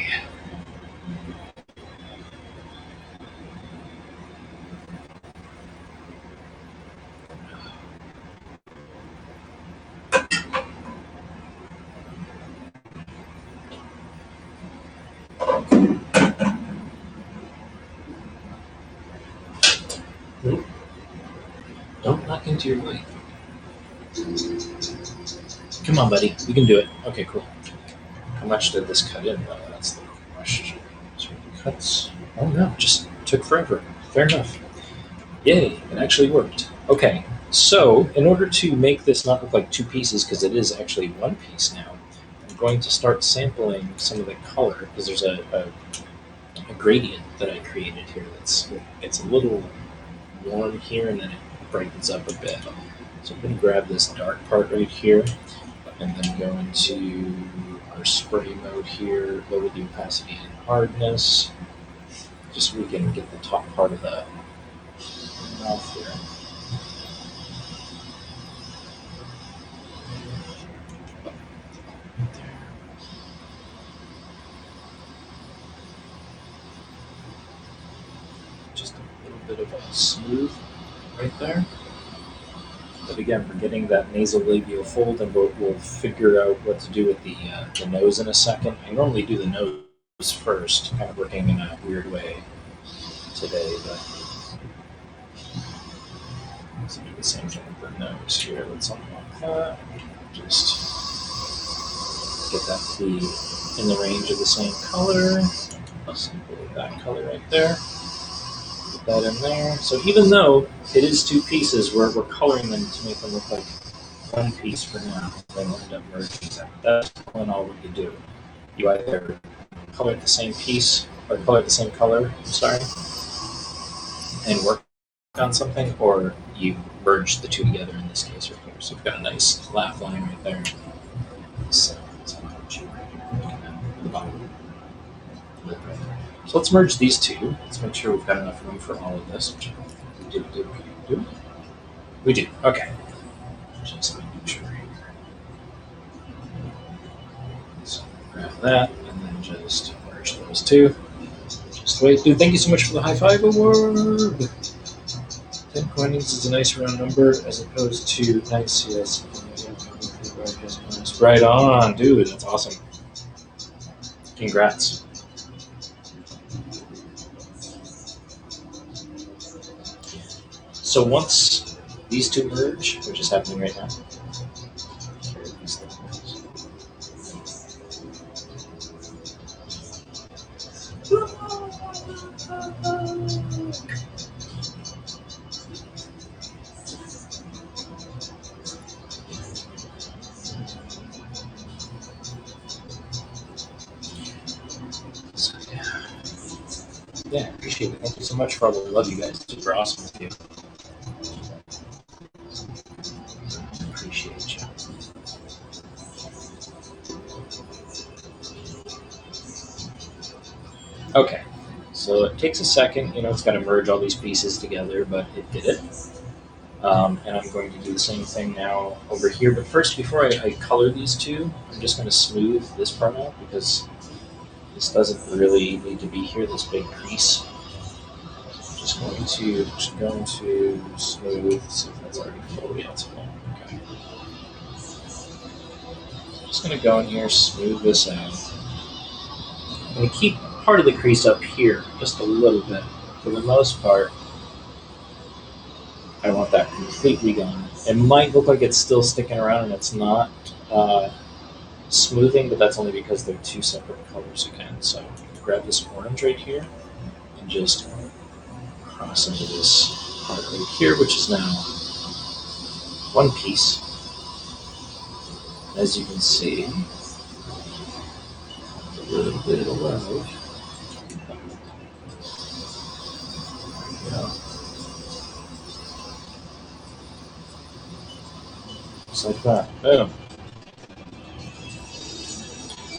Don't knock into your mic. Come on, buddy. We can do it. Okay, cool. How much did this cut in, though? That's the question. So it cuts. Oh, no. Just took forever. Fair enough. Yay. It actually worked. Okay. So, in order to make this not look like two pieces, because it is actually one piece now, I'm going to start sampling some of the color, because there's a gradient that I created here it's a little warm here, and then it brightens up a bit. So I'm going to grab this dark part right here, and then go into our spray mode here, lower the opacity and hardness, just so we can get the top part of the mouth here. Just a little bit of a smooth right there. But again, we're getting that nasolabial fold, and we'll figure out what to do with the nose in a second. I normally do the nose first, kind of working in a weird way today, but Let's do the same thing with the nose here. Let's unlock that. Just get that to be in the range of the same color. Simple that color right there. Put that in there. So even though it is two pieces, we're coloring them to make them look like one piece for now. Then we'll end up merging them. That's all in all what you do. You either color it the same piece or color it the same color, and work on something, or you merge the two together in this case right here. So we've got a nice laugh line right there. So the bottom. So let's merge these two. Let's make sure we've got enough room for all of this. We do. Okay. Just making sure here. So grab that and then just merge those two. Just wait, dude. Thank you so much for the high five award. 10 coins is a nice round number as opposed to nice, yes. Right on, dude. That's awesome. Congrats. So once these two merge, which is happening right now, yeah, appreciate it. Thank you so much for all the love, you guys. Super awesome with you. Appreciate you. Okay, so it takes a second. It's got to merge all these pieces together, but it did it. And I'm going to do the same thing now over here. But first, before I color these two, I'm just going to smooth this part out because this doesn't really need to be here, this big crease. Just going to smooth, see if that's already full. Yeah, it's full. Okay. Just going to go in here, smooth this out. I'm going to keep part of the crease up here, just a little bit. For the most part, I want that completely gone. It might look like it's still sticking around and it's not smoothing, but that's only because they're two separate colors again. So grab this orange right here and just cross into this part right here, which is now one piece. As you can see, a little bit of love. Just like that. Boom.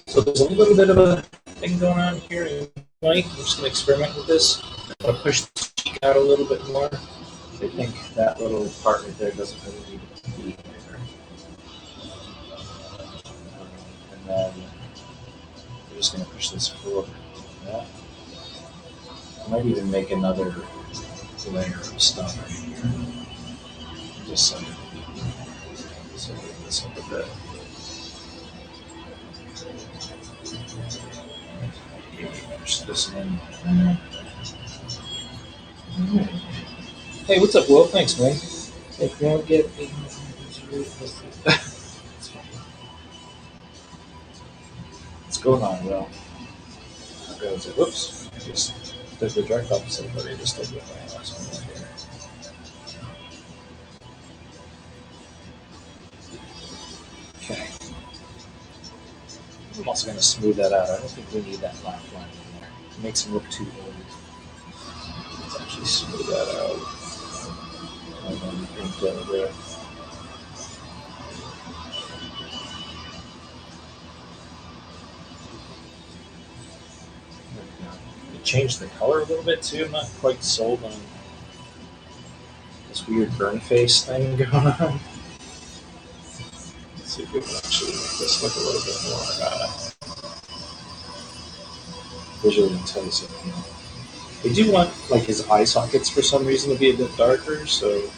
So there's a little bit of a thing going on here in white. I'm just going to experiment with this. I'm going to push the cheek out a little bit more. I think that little part right there doesn't really need to be there. And then we're just going to push this forward like that. I might even make another layer of stuff right here. Just so this up a bit. Push this in. Hey, what's up, Will? Thanks, man. If you don't get what's going on, Will? Whoops. I just did the direct opposite of what I just did with my last one right here. Okay. I'm also going to smooth that out. I don't think we need that black line in there. It makes them look too old. Let's actually smooth that out. And then paint over there. Change the color a little bit too. I'm not quite sold on this weird burn face thing going on. Let's see if we can actually make this look a little bit more visually enticing. I do want like his eye sockets for some reason to be a bit darker, so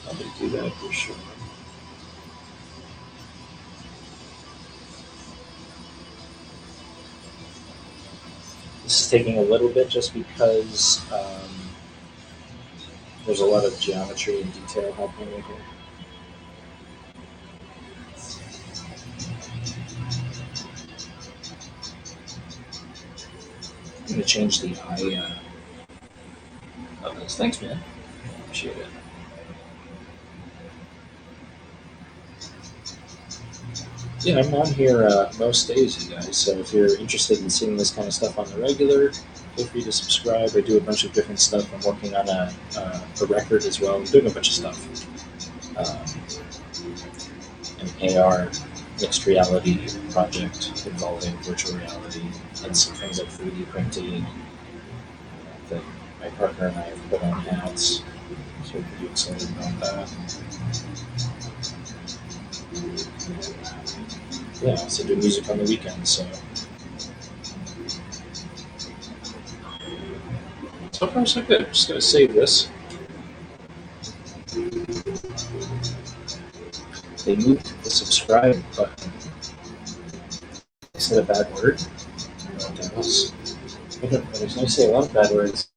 I'm going to do that for sure. This is taking a little bit just because There's a lot of geometry and detail happening right here. I'm going to change the eye. Oh, thanks, man. Appreciate it. Yeah, I'm on here most days, you guys. So if you're interested in seeing this kind of stuff on the regular, feel free to subscribe. I do a bunch of different stuff. I'm working on a record as well. I'm doing a bunch of stuff. An AR mixed reality project involving virtual reality and some things like 3D printing that my partner and I have put on hats. So we're pretty excited about that. Yeah, I also do music on the weekends, so far so good. I'm just gonna save this. They moved the subscribe button. They said a bad word. I don't know what that was. I don't know. There's no say a lot of bad words.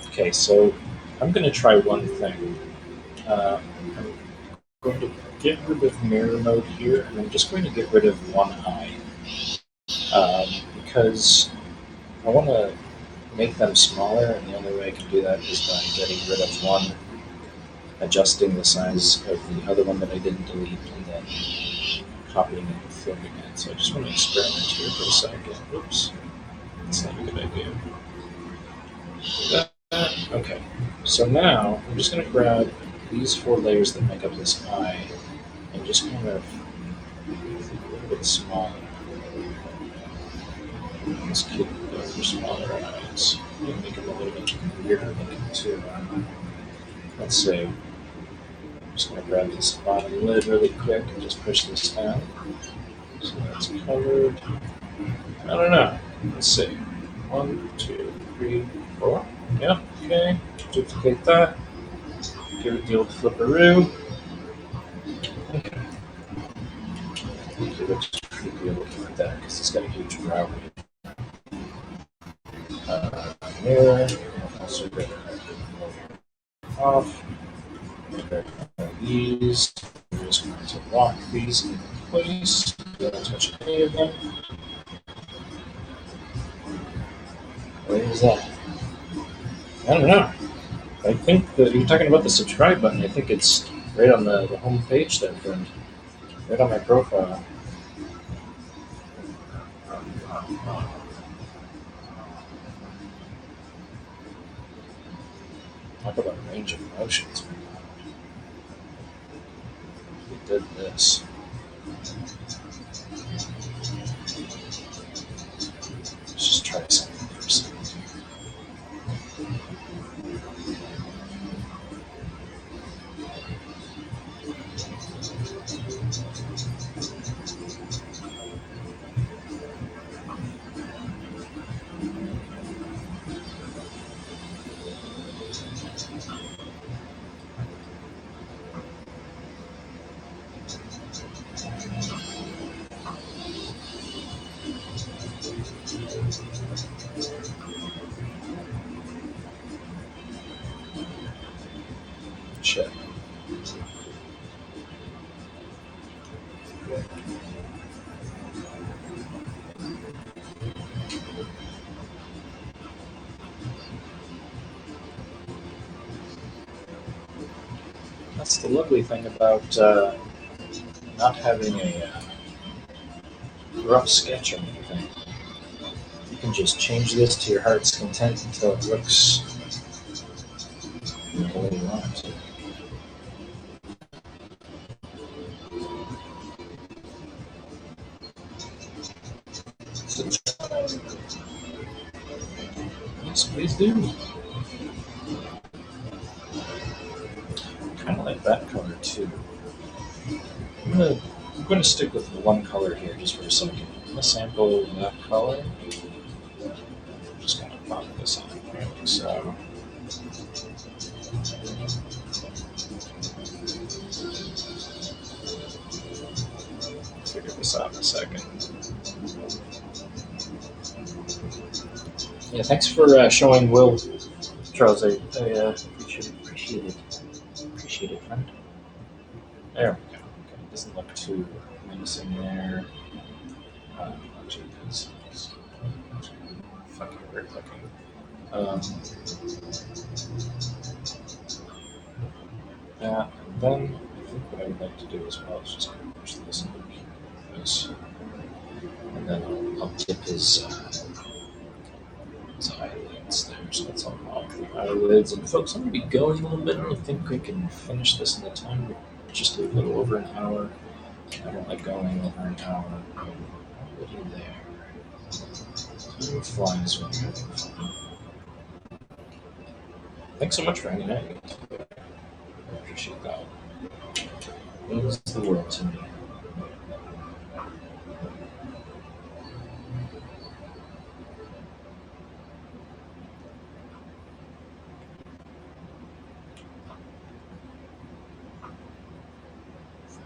Okay, so I'm going to try one thing. I'm going to get rid of mirror mode here, and I'm just going to get rid of one eye. Because I want to make them smaller, and the only way I can do that is by getting rid of one, adjusting the size of the other one that I didn't delete, and then copying it and filling it in. So I just want to experiment here for a second. Oops, that's not a good idea. Okay, so now I'm just going to grab these four layers that make up this eye and just kind of make it a little bit smaller. Let's keep the smaller eyes. Make them a little bit weirder looking too. Let's see. I'm just going to grab this bottom lid really quick and just push this down. So that's covered. I don't know. Let's see. 1, 2, 3, 4. Yeah, okay. Duplicate that. Give it the old flipperoo. Okay. It looks creepy looking like that because it's got a huge brow. Mirror. Also get off. These. I'm just going to lock these in place. Don't touch any of them. What is that? I don't know. I think that you're talking about the subscribe button. I think it's right on the home page there, friend. Right on my profile. Talk about range of motions. We did this. Let's just try something for a second. Check. That's the lovely thing about not having a rough sketch or anything. You can just change this to your heart's content until it looks the way you want it to. Subscribe. Yes, please do. Kind of like that color too. I'm gonna stick with one color here just for a second. I'm gonna sample that color. I'm just gonna pop this on like so. Figure this out in a second. Yeah, thanks for showing Will, Charles. I appreciate it. Appreciate it, friend. There we go. Okay, doesn't look too menacing there. Actually, it's fucking weird looking. Yeah, and then I think what I would like to do as well is just push this over here, this, and then I'll tip his eyelids there. So that's all off the eyelids. And folks, I'm gonna be going a little bit. I don't think I can finish this in the time. We're just a little over an hour. I don't like going over an hour. What are you there? Time flies when you're having fun. Thanks so much for hanging out. I appreciate that. Means the world to me.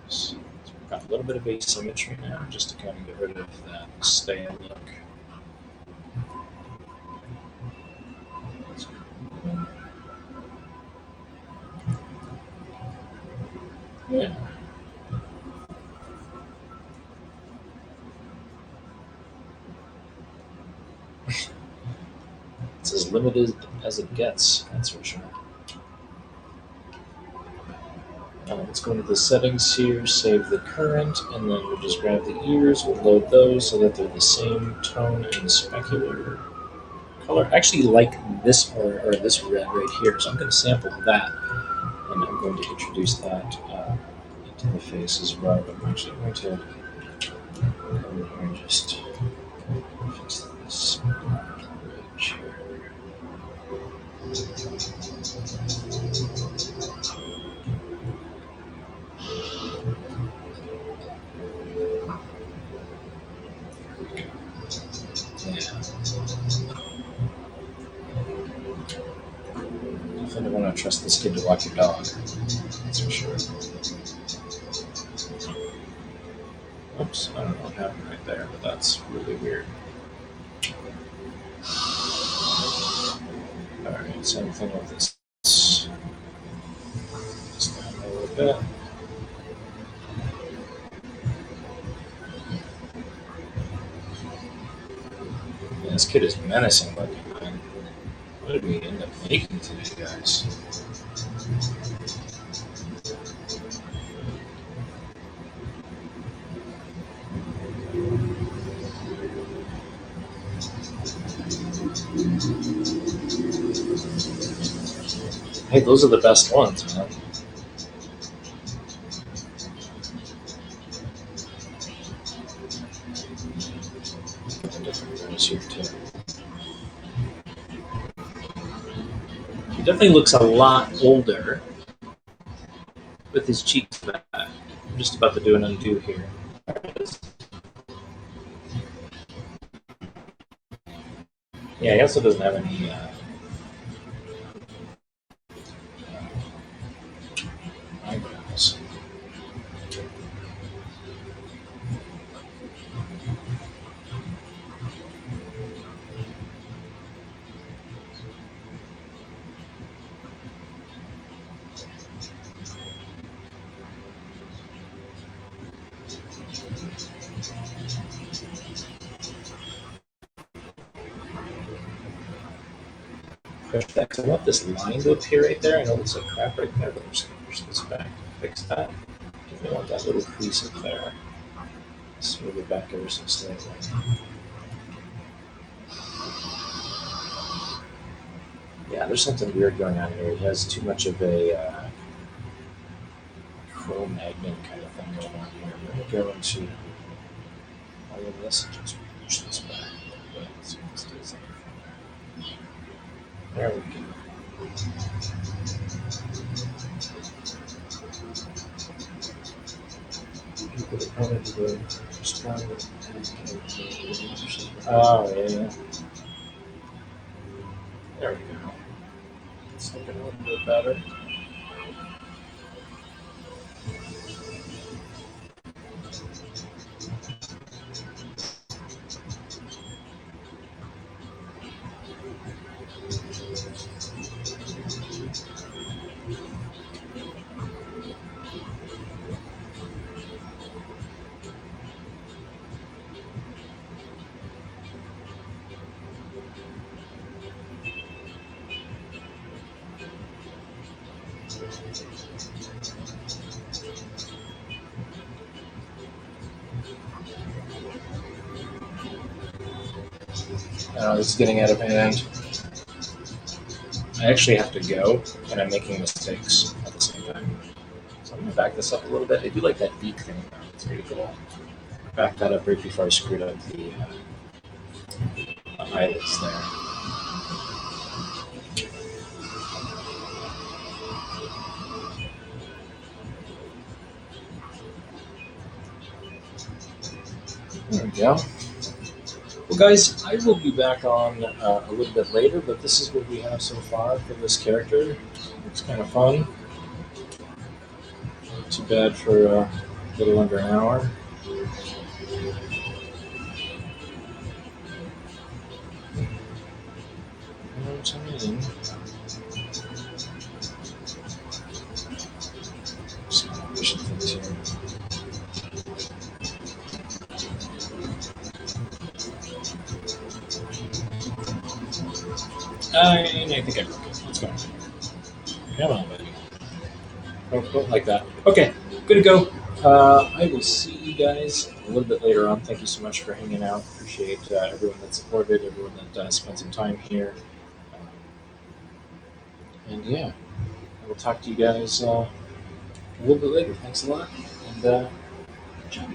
So we've got a little bit of asymmetry now, just to kind of get rid of that stale look. Yeah. It's as limited as it gets, that's for sure. Let's go into the settings here, save the current, and then we'll just grab the ears, we'll load those so that they're the same tone and specular color. I actually like this or this red right here, so I'm going to sample that, and I'm going to introduce that into the face as well. But I'm actually going to go over here and just fix this bridge here. Yeah. Definitely want to trust this kid to walk your dog. That's for sure. Oops, I don't know what happened right there, but that's really weird. Alright, same thing with this. Just down a little bit. Man, this kid is menacing looking, man. What did we end up making today, guys? Hey, those are the best ones, man. Different guys here too. He definitely looks a lot older with his cheeks back. I'm just about to do an undo here. Yeah, he also doesn't have any eyebrows. Push that, 'cause I want this line to appear right there. I know there's a crap right there, but I'm just gonna push this back to fix that. Definitely want that little crease up there. Smooth it back ever so slightly. Yeah, there's something weird going on here. He has too much of a Cro-Magnon kind of thing going on here. We're going to go into all of this and just push this back a little bit. So let's do something there. There we go. People that probably do the strong. Oh, yeah, yeah. There we go. It's looking a little bit better. It's getting out of hand. I actually have to go, and I'm making mistakes at the same time. So I'm going to back this up a little bit. I do like that beak thing. It's pretty cool. Back that up right before I screwed up the eyelids there. There we go. Well, guys, I will be back on a little bit later, but this is what we have so far for this character. It's kind of fun. Not too bad for a little under an hour. Some vision things here. I think I broke it. Let's go. Come on, buddy. Don't like that. Okay, good to go. I will see you guys a little bit later on. Thank you so much for hanging out. Appreciate everyone that supported, everyone that spent some time here. And yeah, I will talk to you guys a little bit later. Thanks a lot. And ciao.